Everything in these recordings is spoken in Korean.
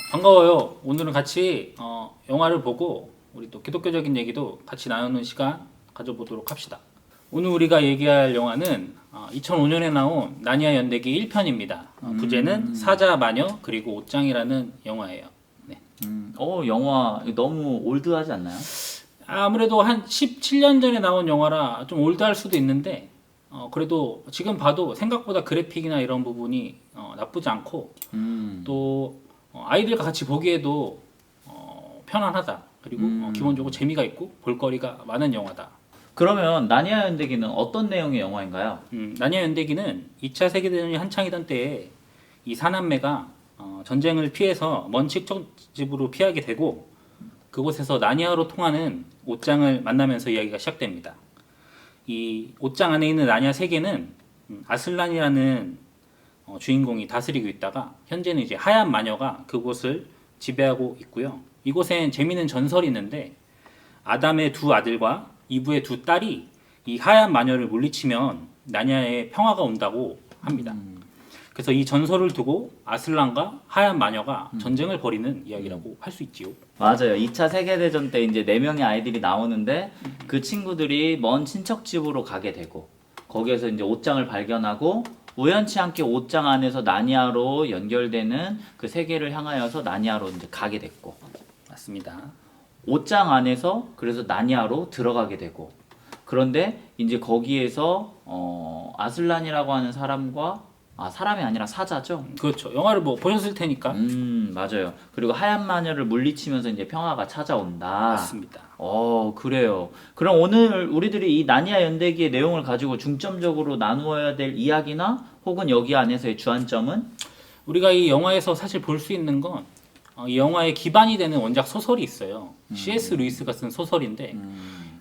반가워요. 오늘은 같이 영화를 보고 우리 또 기독교적인 얘기도 같이 나누는 시간 가져보도록 합시다. 오늘 우리가 얘기할 영화는 2005년에 나온 나니아 연대기 1편입니다. 부제는 사자, 마녀, 그리고 옷장이라는 영화예요. 네. 영화 너무 올드하지 않나요? 아무래도 한 17년 전에 나온 영화라 좀 올드할 수도 있는데 그래도 지금 봐도 생각보다 그래픽이나 이런 부분이 나쁘지 않고 또 아이들과 같이 보기에도 편안하다. 그리고 기본적으로 재미가 있고 볼거리가 많은 영화다. 그러면 나니아 연대기는 어떤 내용의 영화인가요? 나니아 연대기는 2차 세계대전이 한창이던 때에 이 사남매가 전쟁을 피해서 먼 친척집으로 피하게 되고 그곳에서 나니아로 통하는 옷장을 만나면서 이야기가 시작됩니다. 이 옷장 안에 있는 나니아 세계는 아슬란이라는 주인공이 다스리고 있다가 현재는 이제 하얀 마녀가 그곳을 지배하고 있고요. 이곳엔 재미있는 전설이 있는데 아담의 두 아들과 이브의 두 딸이 이 하얀 마녀를 물리치면 나니아에 평화가 온다고 합니다. 그래서 이 전설을 두고 아슬란과 하얀 마녀가 전쟁을 벌이는 이야기라고 할 수 있지요. 맞아요. 2차 세계대전 때 이제 4명의 아이들이 나오는데 그 친구들이 먼 친척집으로 가게 되고 거기에서 이제 옷장을 발견하고 우연치 않게 옷장 안에서 나니아로 연결되는 그 세계를 향하여서 나니아로 이제 가게 됐고 맞습니다. 옷장 안에서 그래서 나니아로 들어가게 되고 그런데 이제 거기에서 아슬란이라고 하는 사람과 사람이 아니라 사자죠. 그렇죠. 영화를 뭐 보셨을 테니까. 맞아요. 그리고 하얀 마녀를 물리치면서 이제 평화가 찾아온다. 맞습니다. 그래요. 그럼 오늘 우리들이 이 나니아 연대기의 내용을 가지고 중점적으로 나누어야 될 이야기나 혹은 여기 안에서의 주안점은 우리가 이 영화에서 사실 볼 수 있는 건 이 영화의 기반이 되는 원작 소설이 있어요. C.S. 루이스가 쓴 소설인데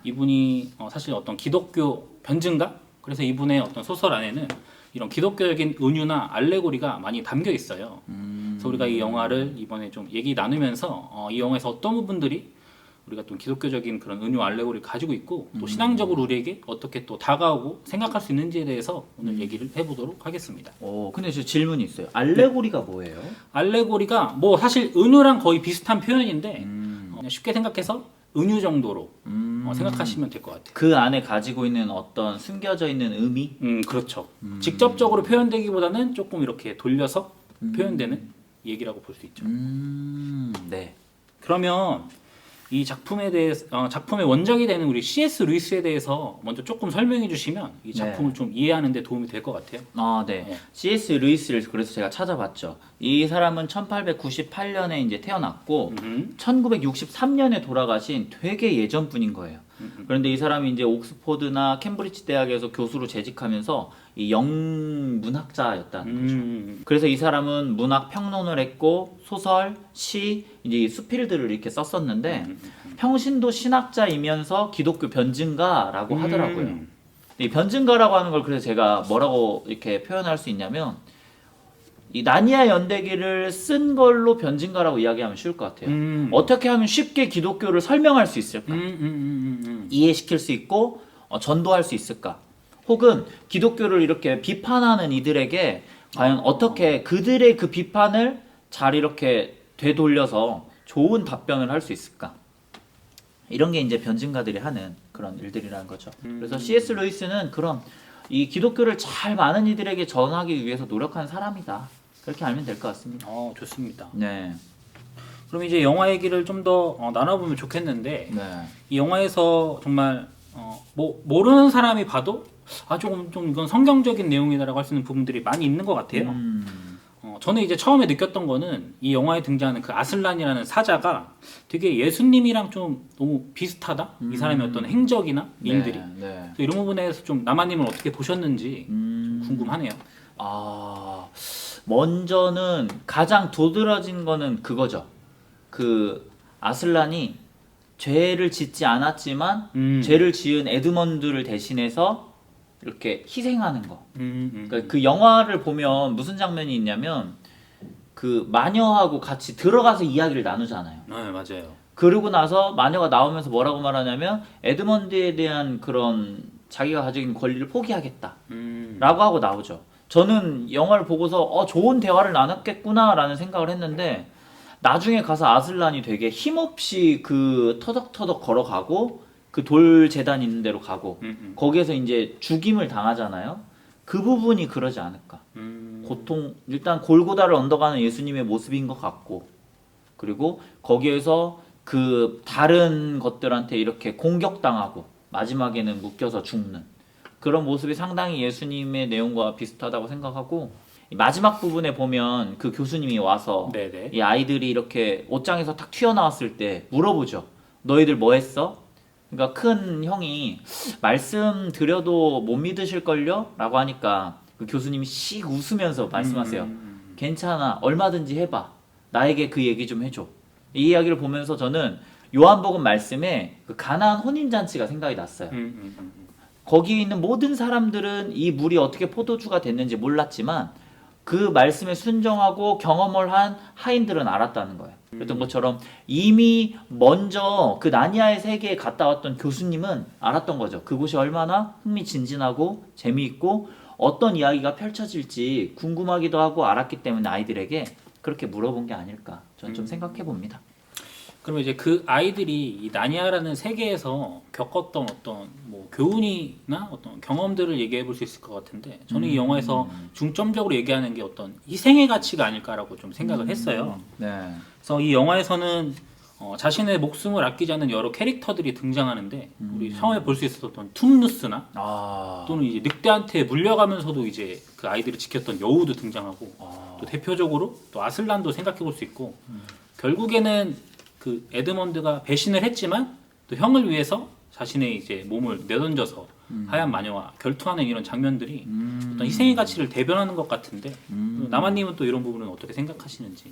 이분이 사실 어떤 기독교 변증가? 그래서 이분의 어떤 소설 안에는 이런 기독교적인 은유나 알레고리가 많이 담겨 있어요. 그래서 우리가 이 영화를 이번에 좀 얘기 나누면서 이 영화에서 어떤 부분들이 우리가 또 기독교적인 그런 은유 알레고리를 가지고 있고 또 신앙적으로 우리에게 어떻게 또 다가오고 생각할 수 있는지에 대해서 오늘 얘기를 해보도록 하겠습니다. 근데 저 질문이 있어요. 알레고리가 뭐예요? 알레고리가 뭐 사실 은유랑 거의 비슷한 표현인데 그냥 쉽게 생각해서 은유 정도로 생각하시면 될 것 같아요. 그 안에 가지고 있는 어떤 숨겨져 있는 의미? 그렇죠. 직접적으로 표현되기보다는 조금 이렇게 돌려서 표현되는 얘기라고 볼 수 있죠. 네. 그러면 이 작품에 대해서 작품의 원작이 되는 우리 C.S. 루이스에 대해서 먼저 조금 설명해 주시면 이 작품을 좀 이해하는 데 도움이 될 것 같아요. 네. 네. C.S. 루이스를 그래서 제가 찾아봤죠. 이 사람은 1898년에 이제 태어났고 1963년에 돌아가신 되게 예전 분인 거예요. 그런데 이 사람이 이제 옥스포드나 캠브리지 대학에서 교수로 재직하면서 이 영문학자였다는 거죠. 그래서 이 사람은 문학 평론을 했고 소설, 시, 이제 이 수필들을 이렇게 썼었는데 평신도 신학자이면서 기독교 변증가라고 하더라고요. 이 변증가라고 하는 걸 그래서 제가 뭐라고 이렇게 표현할 수 있냐면 이 나니아 연대기를 쓴 걸로 변증가라고 이야기하면 쉬울 것 같아요. 어떻게 하면 쉽게 기독교를 설명할 수 있을까? 이해시킬 수 있고 전도할 수 있을까? 혹은 기독교를 이렇게 비판하는 이들에게 과연 어떻게 그들의 그 비판을 잘 이렇게 되돌려서 좋은 답변을 할 수 있을까? 이런 게 이제 변증가들이 하는 그런 일들이라는 거죠. 그래서 C.S. 루이스는 그런 이 기독교를 잘 많은 이들에게 전하기 위해서 노력한 사람이다. 그렇게 알면 될 것 같습니다. 좋습니다. 네. 그럼 이제 영화 얘기를 좀 더 나눠보면 좋겠는데 네. 이 영화에서 정말 뭐 모르는 사람이 봐도 좀 이건 성경적인 내용이다라고 할 수 있는 부분들이 많이 있는 것 같아요. 저는 이제 처음에 느꼈던 거는 이 영화에 등장하는 그 아슬란이라는 사자가 되게 예수님이랑 좀 너무 비슷하다. 이 사람의 어떤 행적이나 일들이. 네. 또 이런 부분에서 좀 나마님은 어떻게 보셨는지 좀 궁금하네요. 먼저는 가장 도드라진 거는 그거죠. 그 아슬란이 죄를 짓지 않았지만 죄를 지은 에드먼드를 대신해서 이렇게 희생하는 거. 그러니까 그 영화를 보면 무슨 장면이 있냐면 그 마녀하고 같이 들어가서 이야기를 나누잖아요. 네, 맞아요. 그러고 나서 마녀가 나오면서 뭐라고 말하냐면 에드먼드에 대한 그런 자기가 가지고 있는 권리를 포기하겠다 라고 하고 나오죠. 저는 영화를 보고서 좋은 대화를 나눴겠구나 라는 생각을 했는데 나중에 가서 아슬란이 되게 힘없이 그 터덕터덕 걸어가고 그 돌 재단 있는 데로 가고 거기에서 이제 죽임을 당하잖아요. 그 부분이 그러지 않을까. 고통, 일단 골고다를 언덕하는 예수님의 모습인 것 같고, 그리고 거기에서 그 다른 것들한테 이렇게 공격당하고 마지막에는 묶여서 죽는 그런 모습이 상당히 예수님의 내용과 비슷하다고 생각하고, 이 마지막 부분에 보면 그 교수님이 와서 네네. 이 아이들이 이렇게 옷장에서 탁 튀어나왔을 때 물어보죠. 너희들 뭐 했어? 그러니까 큰 형이 말씀 드려도 못 믿으실걸요? 라고 하니까 그 교수님이 씩 웃으면서 말씀하세요. 괜찮아. 얼마든지 해봐. 나에게 그 얘기 좀 해줘. 이 이야기를 보면서 저는 요한복음 말씀에 그 가나안 혼인잔치가 생각이 났어요. 거기에 있는 모든 사람들은 이 물이 어떻게 포도주가 됐는지 몰랐지만 그 말씀에 순종하고 경험을 한 하인들은 알았다는 거예요. 그랬던 것처럼 이미 먼저 그 나니아의 세계에 갔다 왔던 교수님은 알았던 거죠. 그곳이 얼마나 흥미진진하고 재미있고 어떤 이야기가 펼쳐질지 궁금하기도 하고 알았기 때문에 아이들에게 그렇게 물어본 게 아닐까 저는 좀 생각해 봅니다. 그러면 이제 그 아이들이 이 나니아라는 세계에서 겪었던 어떤 뭐 교훈이나 어떤 경험들을 얘기해 볼 수 있을 것 같은데 저는 이 영화에서 중점적으로 얘기하는 게 어떤 희생의 가치가 아닐까라고 좀 생각을 했어요. 네. 그래서 이 영화에서는 자신의 목숨을 아끼지 않는 여러 캐릭터들이 등장하는데 우리 처음에 볼 수 있었던 툼누스나 아. 또는 이제 늑대한테 물려가면서도 이제 그 아이들을 지켰던 여우도 등장하고 또 대표적으로 또 아슬란도 생각해 볼 수 있고 결국에는 그 에드먼드가 배신을 했지만 또 형을 위해서 자신의 이제 몸을 내던져서 하얀 마녀와 결투하는 이런 장면들이 어떤 희생의 가치를 대변하는 것 같은데 나만님은 또 이런 부분은 어떻게 생각하시는지?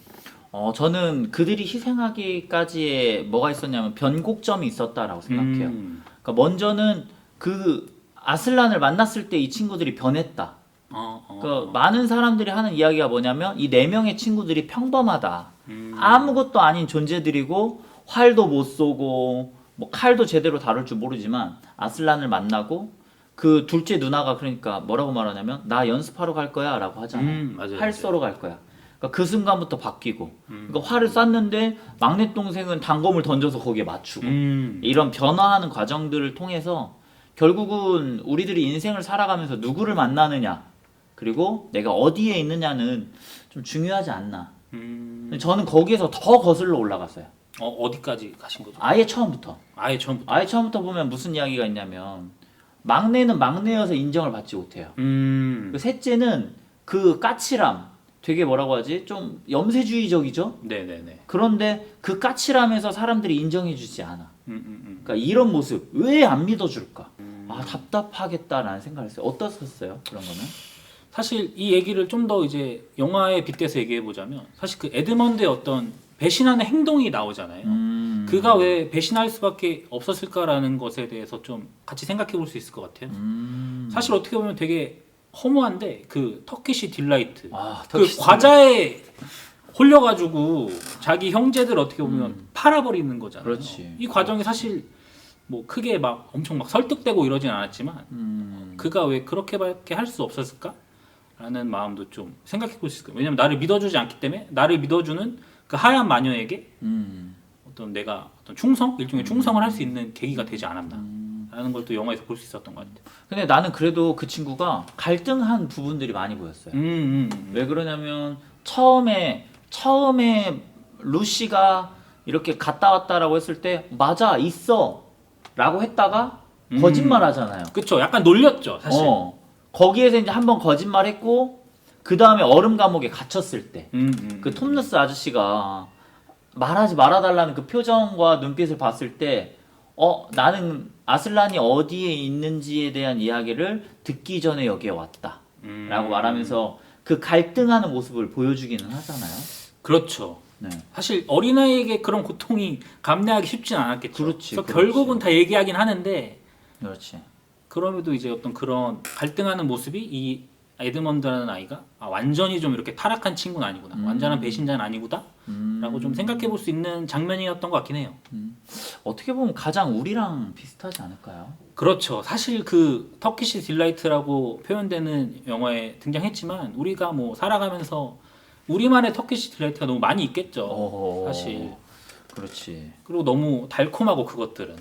저는 그들이 희생하기까지에 뭐가 있었냐면 변곡점이 있었다라고 생각해요. 그러니까 먼저는 그 아슬란을 만났을 때 이 친구들이 변했다. 그러니까 많은 사람들이 하는 이야기가 뭐냐면 이 네 명의 친구들이 평범하다. 아무것도 아닌 존재들이고 활도 못 쏘고 뭐 칼도 제대로 다룰 줄 모르지만 아슬란을 만나고 그 둘째 누나가 그러니까 뭐라고 말하냐면 나 연습하러 갈 거야 라고 하잖아요. 맞아요, 활 쏘러 갈 거야. 그러니까 그 순간부터 바뀌고 그러니까 활을 쐈는데 막내 동생은 단검을 던져서 거기에 맞추고 이런 변화하는 과정들을 통해서 결국은 우리들이 인생을 살아가면서 누구를 만나느냐 그리고 내가 어디에 있느냐는 좀 중요하지 않나. 저는 거기에서 더 거슬러 올라갔어요. 어디까지 가신 거죠? 아예 처음부터. 아예 처음부터. 아예 처음부터 보면 무슨 이야기가 있냐면 막내는 막내여서 인정을 받지 못해요. 그 셋째는 그 까칠함, 되게 뭐라고 하지? 좀 염세주의적이죠? 네네네. 그런데 그 까칠함에서 사람들이 인정해주지 않아. 그러니까 이런 모습 왜 안 믿어줄까? 아 답답하겠다라는 생각을 했어요. 어떠셨어요? 그런 거는? 사실 이 얘기를 좀 더 이제 영화에 빗대서 얘기해 보자면 사실 그 에드먼드의 어떤 배신하는 행동이 나오잖아요. 그가 왜 배신할 수밖에 없었을까라는 것에 대해서 좀 같이 생각해 볼 수 있을 것 같아요. 사실 어떻게 보면 되게 허무한데 그 터키시 딜라이트 그 터키시 과자에 홀려가지고 자기 형제들 어떻게 보면 팔아버리는 거잖아요. 그렇지. 이 과정이 사실 뭐 크게 막 엄청 막 설득되고 이러진 않았지만 그가 왜 그렇게밖에 할 수 없었을까? 라는 마음도 좀 생각해 볼 수 있을 거예요. 왜냐면 나를 믿어주지 않기 때문에 나를 믿어주는 그 하얀 마녀에게 어떤 내가 어떤 충성? 일종의 충성을 할 수 있는 계기가 되지 않았나 라는 걸 또 영화에서 볼 수 있었던 것 같아요. 근데 나는 그래도 그 친구가 갈등한 부분들이 많이 보였어요. 왜 그러냐면 처음에 루시가 이렇게 갔다 왔다라고 했을 때 맞아 있어 라고 했다가 거짓말 하잖아요. 그쵸. 약간 놀렸죠 사실. 거기에서 이제 한번 거짓말했고 그 다음에 얼음 감옥에 갇혔을 때 그 톰누스 아저씨가 말하지 말아달라는 그 표정과 눈빛을 봤을 때 나는 아슬란이 어디에 있는지에 대한 이야기를 듣기 전에 여기에 왔다 라고 말하면서 그 갈등하는 모습을 보여주기는 하잖아요. 그렇죠. 네. 사실 어린아이에게 그런 고통이 감내하기 쉽진 않았겠죠. 그렇지, 그래서 그렇지. 결국은 다 얘기하긴 하는데 그렇지. 그럼에도 이제 어떤 그런 갈등하는 모습이 이 에드먼드라는 아이가 완전히 좀 이렇게 타락한 친구는 아니구나, 완전한 배신자는 아니구나 라고 좀 생각해 볼 수 있는 장면이었던 것 같긴 해요. 어떻게 보면 가장 우리랑 비슷하지 않을까요? 그렇죠. 사실 그 터키시 딜라이트라고 표현되는 영화에 등장했지만 우리가 뭐 살아가면서 우리만의 터키시 딜라이트가 너무 많이 있겠죠. 어허. 사실. 그렇지. 그리고 너무 달콤하고 그것들은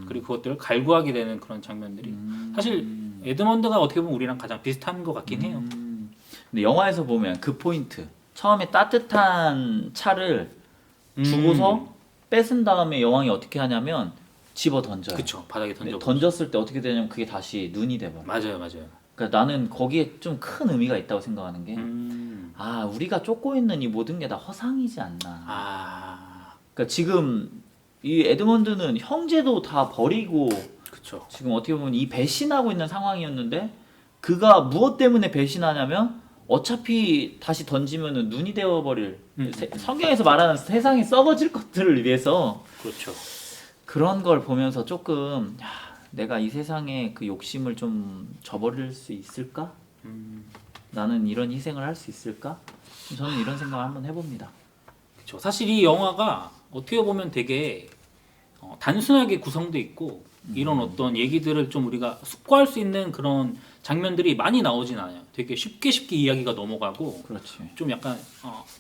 그리고 그것들을 갈구하게 되는 그런 장면들이 사실 에드먼드가 어떻게 보면 우리랑 가장 비슷한 것 같긴 해요. 근데 영화에서 보면 그 포인트 처음에 따뜻한 차를 주고서 뺏은 다음에 여왕이 어떻게 하냐면 집어 던져요. 그쵸, 바닥에 근데 던져. 던졌을 때 어떻게 되냐면 그게 다시 눈이 돼버려. 맞아요, 맞아요. 그러니까 나는 거기에 좀 큰 의미가 있다고 생각하는 게 아, 우리가 쫓고 있는 이 모든 게 다 허상이지 않나. 그러니까 지금 이 에드먼드는 형제도 다 버리고 그쵸. 지금 어떻게 보면 이 배신하고 있는 상황이었는데 그가 무엇 때문에 배신하냐면 어차피 다시 던지면은 눈이 되어버릴 성경에서 말하는 세상이 썩어질 것들을 위해서 그렇죠. 그런 걸 보면서 조금 야, 내가 이 세상에 그 욕심을 좀 저버릴 수 있을까? 나는 이런 희생을 할 수 있을까? 저는 이런 생각을 한번 해봅니다. 그쵸. 사실 이 영화가 어떻게 보면 되게 단순하게 구성돼 있고 이런 어떤 얘기들을 좀 우리가 숙고할 수 있는 그런 장면들이 많이 나오진 않아요. 되게 쉽게 이야기가 넘어가고 그렇지. 좀 약간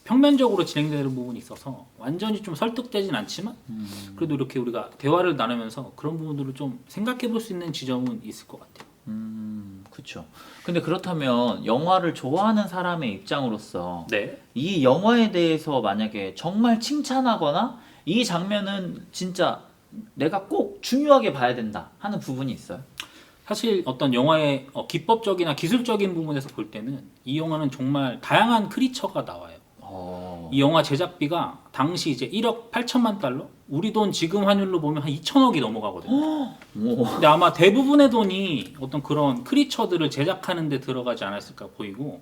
평면적으로 진행되는 부분이 있어서 완전히 좀 설득되진 않지만 그래도 이렇게 우리가 대화를 나누면서 그런 부분들을 좀 생각해 볼 수 있는 지점은 있을 것 같아요. 그렇죠. 근데 그렇다면 영화를 좋아하는 사람의 입장으로서 네. 이 영화에 대해서 만약에 정말 칭찬하거나 이 장면은 진짜 내가 꼭 중요하게 봐야 된다 하는 부분이 있어요? 사실 어떤 영화의 기법적이나 기술적인 부분에서 볼 때는 이 영화는 정말 다양한 크리처가 나와요. 이 영화 제작비가 당시 이제 1억 8천만 달러? 우리 돈 지금 환율로 보면 한 2천억이 넘어가거든요. 근데 아마 대부분의 돈이 어떤 그런 크리처들을 제작하는 데 들어가지 않았을까 보이고.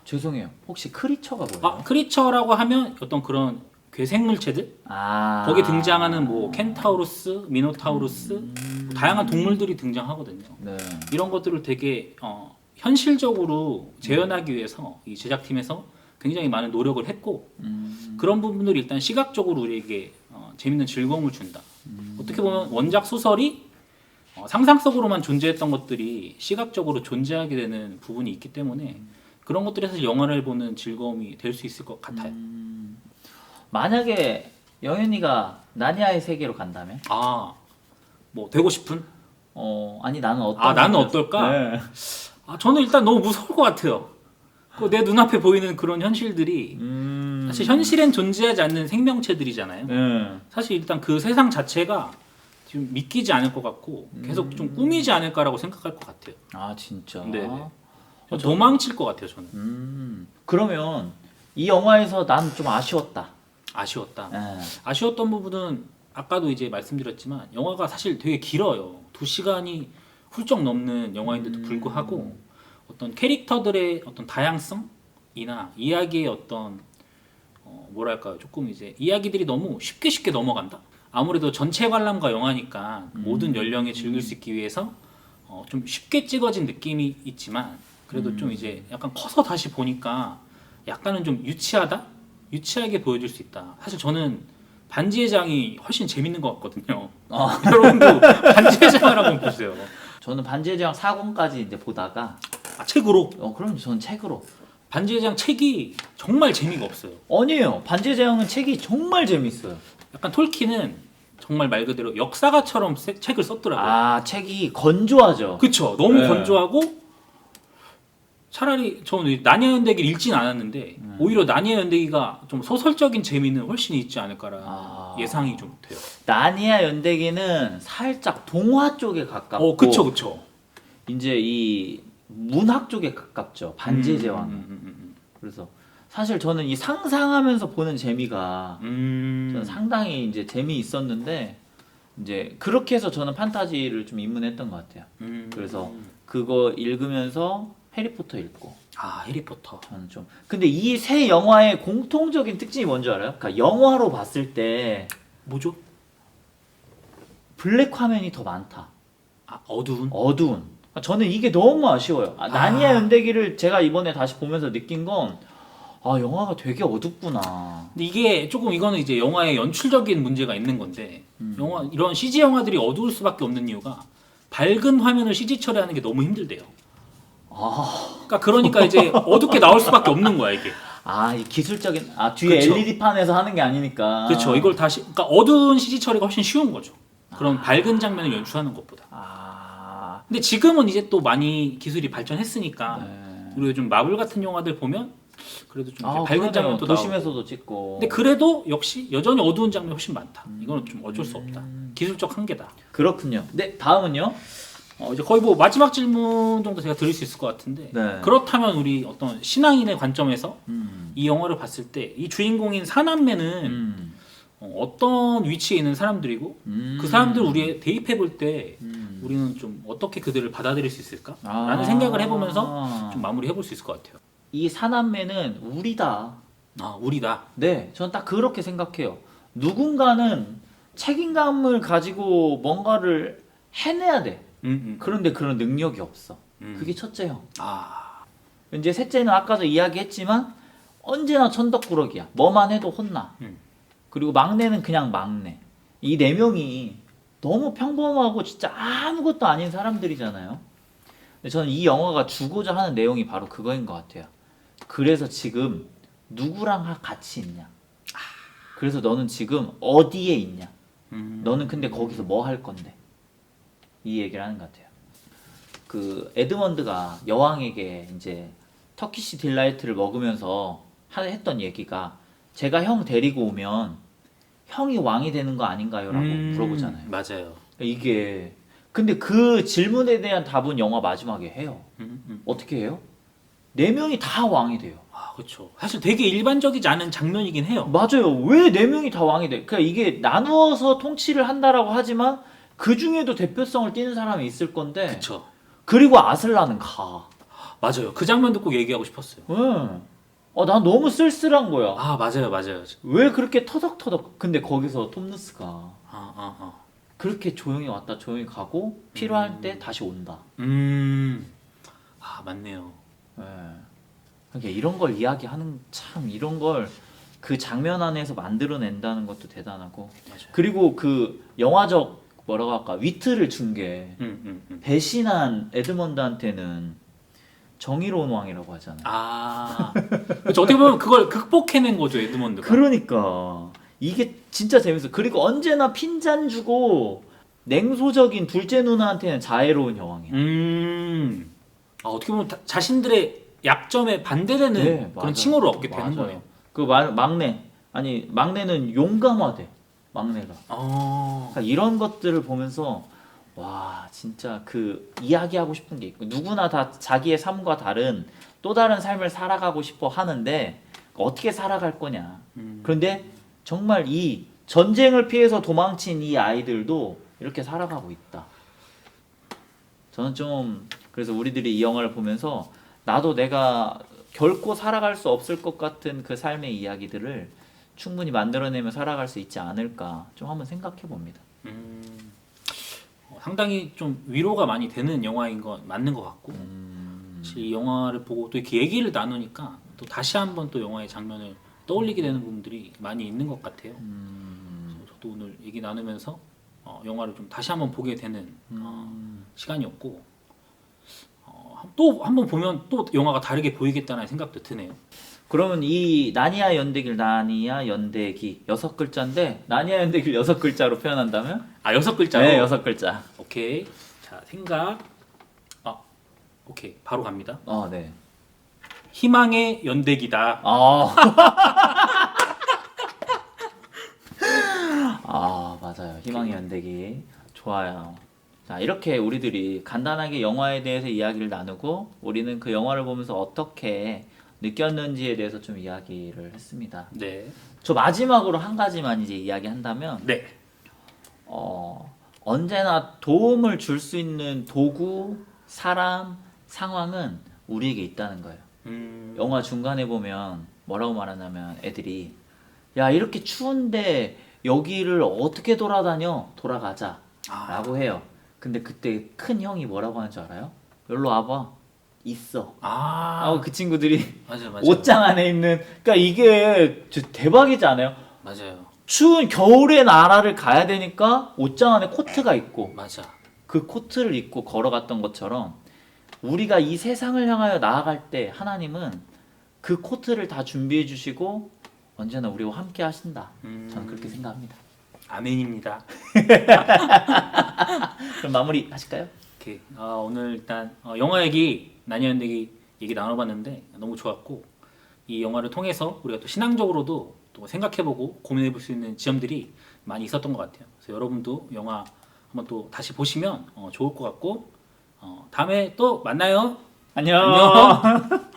죄송해요. 혹시 크리처가 뭐예요? 크리처라고 하면 어떤 그런 괴생물체들? 거기 등장하는 뭐 켄타우루스, 미노타우루스, 다양한 동물들이 등장하거든요. 네. 이런 것들을 되게 현실적으로 재현하기 위해서 이 제작팀에서 굉장히 많은 노력을 했고 그런 부분들이 일단 시각적으로 우리에게 재밌는 즐거움을 준다. 어떻게 보면 원작 소설이 상상 속으로만 존재했던 것들이 시각적으로 존재하게 되는 부분이 있기 때문에 그런 것들에서 영화를 보는 즐거움이 될 수 있을 것 같아요. 만약에 영현이가 나니아의 세계로 간다면? 뭐 되고 싶은? 아니 나는 어떤 나는 어떨까? 네. 저는 일단 너무 무서울 것 같아요. 내 눈앞에 보이는 그런 현실들이 사실 현실엔 존재하지 않는 생명체들이잖아요. 네. 사실 일단 그 세상 자체가 지금 믿기지 않을 것 같고 계속 좀 꿈이지 않을까라고 생각할 것 같아요. 진짜. 네. 도망칠 것 같아요, 저는. 그러면 이 영화에서 난 좀 아쉬웠다. 아쉬웠다. 네. 아쉬웠던 부분은 아까도 이제 말씀드렸지만 영화가 사실 되게 길어요. 2시간이 훌쩍 넘는 영화인데도 불구하고 어떤 캐릭터들의 어떤 다양성이나 이야기의 어떤 뭐랄까요, 조금 이제 이야기들이 너무 쉽게 넘어간다. 아무래도 전체 관람가 영화니까 모든 연령에 즐길 수 있기 위해서 좀 쉽게 찍어진 느낌이 있지만 그래도 좀 이제 약간 커서 다시 보니까 약간은 좀 유치하게 보여질 수 있다. 사실 저는 반지의 장이 훨씬 재밌는 것 같거든요. 여러분도 반지의 장을 한번 보세요. 저는 반지의 제왕 4권까지 이제 보다가 책으로? 그럼 저는 책으로. 반지의 장 책이 정말 재미가 없어요. 아니에요. 반지의 제왕은 책이 정말 재밌어요. 약간 톨킨은 정말 말 그대로 역사가처럼 책을 썼더라고요. 책이 건조하죠. 그쵸. 너무 네. 건조하고 차라리 저는 나니아 연대기를 읽진 않았는데 오히려 나니아 연대기가 좀 소설적인 재미는 훨씬 있지 않을까라는 예상이 좀 돼요. 나니아 연대기는 살짝 동화 쪽에 가깝고 그쵸. 이제 이 문학 쪽에 가깝죠. 반지의 제왕은. 그래서 사실 저는 이 상상하면서 보는 재미가 저는 상당히 이제 재미있었는데 이제 그렇게 해서 저는 판타지를 좀 입문했던 것 같아요. 그래서 그거 읽으면서 해리포터 읽고. 해리포터. 저는 좀. 근데 이 세 영화의 공통적인 특징이 뭔지 알아요? 그러니까 영화로 봤을 때 뭐죠? 블랙 화면이 더 많다. 어두운. 저는 이게 너무 아쉬워요. 나니아 연대기를 제가 이번에 다시 보면서 느낀 건 영화가 되게 어둡구나. 근데 이게 조금 이거는 이제 영화의 연출적인 문제가 있는 건데 이런 CG 영화들이 어두울 수밖에 없는 이유가 밝은 화면을 CG 처리하는 게 너무 힘들대요. 그러니까 이제 어둡게 나올 수밖에 없는 거야 이게. 이 기술적인 뒤에 그쵸. LED판에서 하는 게 아니니까. 그렇죠. 이걸 다시 그러니까 어두운 CG 처리가 훨씬 쉬운 거죠. 그런 밝은 장면을 연출하는 것보다. 근데 지금은 이제 또 많이 기술이 발전했으니까 네. 우리가 좀 마블 같은 영화들 보면 그래도 좀 이제 밝은 그러네요. 장면도 나오고. 도심에서도 찍고. 근데 그래도 역시 여전히 어두운 장면이 훨씬 많다. 이거는 좀 어쩔 수 없다. 기술적 한계다. 그렇군요. 네, 다음은요? 이제 거의 뭐 마지막 질문 정도 제가 드릴 수 있을 것 같은데 네. 그렇다면 우리 어떤 신앙인의 관점에서 음. 이 영화를 봤을 때 이 주인공인 사남매는 음. 어떤 위치에 있는 사람들이고 그 사람들 우리에 대입해 볼 때 우리는 좀 어떻게 그들을 받아들일 수 있을까? 라는 생각을 해보면서 좀 마무리해 볼 수 있을 것 같아요. 이 사남매는 우리다. 우리다. 네, 저는 딱 그렇게 생각해요. 누군가는 책임감을 가지고 뭔가를 해내야 돼. 그런데 그런 능력이 없어. 그게 첫째형. 이제 셋째는 아까도 이야기했지만 언제나 천덕꾸러기야. 뭐만 해도 혼나. 그리고 막내는 그냥 막내. 이 네 명이 너무 평범하고 진짜 아무것도 아닌 사람들이잖아요. 근데 저는 이 영화가 주고자 하는 내용이 바로 그거인 것 같아요. 그래서 지금 누구랑 같이 있냐? 그래서 너는 지금 어디에 있냐? 너는 근데 거기서 뭐 할 건데? 이 얘기를 하는 것 같아요. 그 에드먼드가 여왕에게 이제 터키시 딜라이트를 먹으면서 했던 얘기가 제가 형 데리고 오면 형이 왕이 되는 거 아닌가요? 라고 물어보잖아요. 맞아요. 이게 근데 그 질문에 대한 답은 영화 마지막에 해요. 어떻게 해요? 네 명이 다 왕이 돼요. 그렇죠. 사실 되게 일반적이지 않은 장면이긴 해요. 맞아요. 왜 네 명이 다 왕이 돼? 그러니까 이게 나누어서 통치를 한다라고 하지만 그 중에도 대표성을 띠는 사람이 있을 건데. 그렇죠. 그리고 아슬라는 가. 맞아요. 그 장면도 꼭 얘기하고 싶었어요. 응. 난 너무 쓸쓸한 거야. 맞아요. 왜 그렇게 터덕터덕. 근데 거기서 톰누스가 그렇게 조용히 왔다 조용히 가고 필요할 때 다시 온다. 맞네요. 네. 그러니까 이런 걸 이야기하는 참 이런 걸 그 장면 안에서 만들어낸다는 것도 대단하고. 맞아요. 그리고 그 영화적 뭐라고 할까 위트를 준 게 배신한 에드먼드한테는 정의로운 왕이라고 하잖아요. 그렇죠. 어떻게 보면 그걸 극복해낸 거죠, 에드먼드가. 그러니까 이게 진짜 재밌어. 그리고 언제나 핀잔 주고 냉소적인 둘째 누나한테는 자애로운 여왕이야. 어떻게 보면 자신들의 약점에 반대되는 네, 그런 맞아요. 칭호를 얻게 되는 맞아요. 거예요. 그 막내는 용감하대. 막내가. 그러니까 이런 것들을 보면서 와 진짜 그 이야기하고 싶은 게 있고 누구나 다 자기의 삶과 다른 또 다른 삶을 살아가고 싶어 하는데 어떻게 살아갈 거냐. 그런데 정말 이 전쟁을 피해서 도망친 이 아이들도 이렇게 살아가고 있다. 저는 좀 그래서 우리들이 이 영화를 보면서 나도 내가 결코 살아갈 수 없을 것 같은 그 삶의 이야기들을 충분히 만들어내며 살아갈 수 있지 않을까 좀 한번 생각해 봅니다. 상당히 좀 위로가 많이 되는 영화인 건 맞는 것 같고 사실 이 영화를 보고 또 이렇게 얘기를 나누니까 또 다시 한번 또 영화의 장면을 떠올리게 되는 부분들이 많이 있는 것 같아요. 그래서 저도 오늘 얘기 나누면서 영화를 좀 다시 한번 보게 되는 시간이었고 또 한번 보면 또 영화가 다르게 보이겠다는 생각도 드네요. 그러면 이 나니아 연대기 6글자인데 나니아 연대기를 6글자로 표현한다면? 6글자로? 네, 6글자. 오케이. 자, 생각. 오케이. 바로 갑니다. 네. 희망의 연대기다. 맞아요. 희망의 연대기. 좋아요. 자, 이렇게 우리들이 간단하게 영화에 대해서 이야기를 나누고 우리는 그 영화를 보면서 어떻게 느꼈는지에 대해서 좀 이야기를 했습니다. 네. 저 마지막으로 한 가지만 이제 이야기한다면 네. 언제나 도움을 줄 수 있는 도구, 사람, 상황은 우리에게 있다는 거예요. 영화 중간에 보면 뭐라고 말하냐면 애들이 야 이렇게 추운데 여기를 어떻게 돌아가자 라고 해요. 근데 그때 큰 형이 뭐라고 하는 줄 알아요? 여기로 와봐 있어 하고 그 친구들이 맞아요. 옷장 안에 있는 그러니까 이게 대박이지 않아요? 맞아요. 추운 겨울의 나라를 가야 되니까 옷장 안에 코트가 있고 맞아. 그 코트를 입고 걸어갔던 것처럼 우리가 이 세상을 향하여 나아갈 때 하나님은 그 코트를 다 준비해 주시고 언제나 우리와 함께 하신다. 저는 그렇게 생각합니다. 아멘입니다. 그럼 마무리 하실까요? 오케이. 오늘 일단 영화 얘기, 나니언 얘기 나눠봤는데 너무 좋았고, 이 영화를 통해서 우리가 또 신앙적으로도 또 생각해보고 고민해볼 수 있는 지점들이 많이 있었던 것 같아요. 그래서 여러분도 영화 한번 또 다시 보시면 좋을 것 같고, 다음에 또 만나요. 안녕. 안녕.